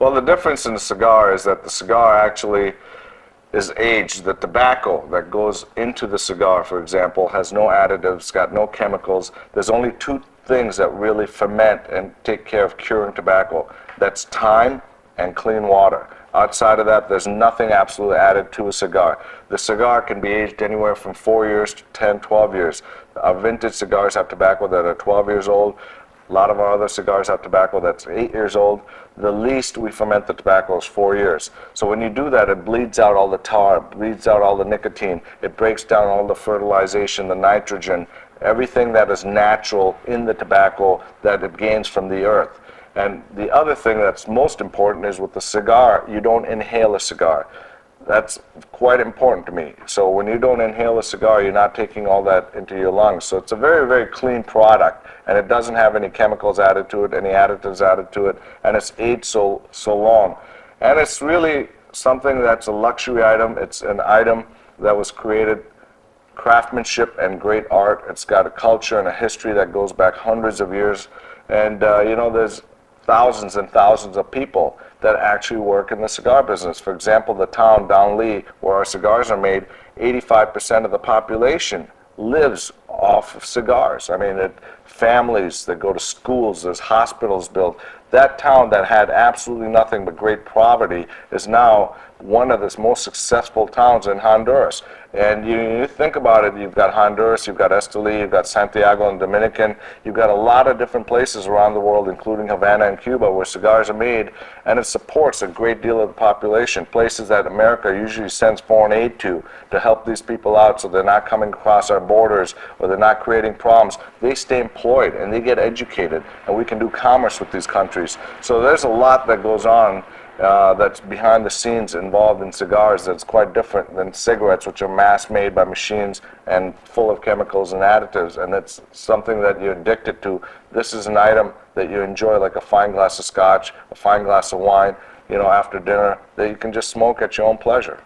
Well, the difference in the cigar is that the cigar actually is aged. The tobacco that goes into the cigar, for example, has no additives, got no chemicals. There's only two things that really ferment and take care of curing tobacco. That's time and clean water. Outside of that, there's nothing absolutely added to a cigar. The cigar can be aged anywhere from 4 years to 10, 12 years. Our vintage cigars have tobacco that are 12 years old. A lot of our other cigars have tobacco that's 8 years old. The least we ferment the tobacco is 4 years. So when you do that, it bleeds out all the tar, it bleeds out all the nicotine, it breaks down all the fertilization, the nitrogen, everything that is natural in the tobacco that it gains from the earth. And the other thing that's most important is with the cigar, you don't inhale a cigar. That's quite important to me. So when you don't inhale a cigar, you're not taking all that into your lungs. So it's a very, very clean product, and it doesn't have any chemicals added to it, any additives added to it, and it's aged so long. And it's really something that's a luxury item. It's an item that was created craftsmanship and great art. It's got a culture and a history that goes back hundreds of years. And there's thousands and thousands of people that actually work in the cigar business. For example, the town down Lee where our cigars are made, 85% of the population lives off of cigars. I mean, families that go to schools, there's hospitals built. That town that had absolutely nothing but great poverty is now one of the most successful towns in Honduras. And you think about it, you've got Honduras, you've got Esteli, you've got Santiago and Dominican, you've got a lot of different places around the world, including Havana and Cuba, where cigars are made, and it supports a great deal of the population, places that America usually sends foreign aid to help these people out so they're not coming across our borders or they're not creating problems. They stay employed and they get educated, and we can do commerce with these countries. So there's a lot that goes on that's behind the scenes involved in cigars that's quite different than cigarettes, which are mass-made by machines and full of chemicals and additives, and it's something that you're addicted to. This is an item that you enjoy, like a fine glass of scotch, a fine glass of wine, after dinner, that you can just smoke at your own pleasure.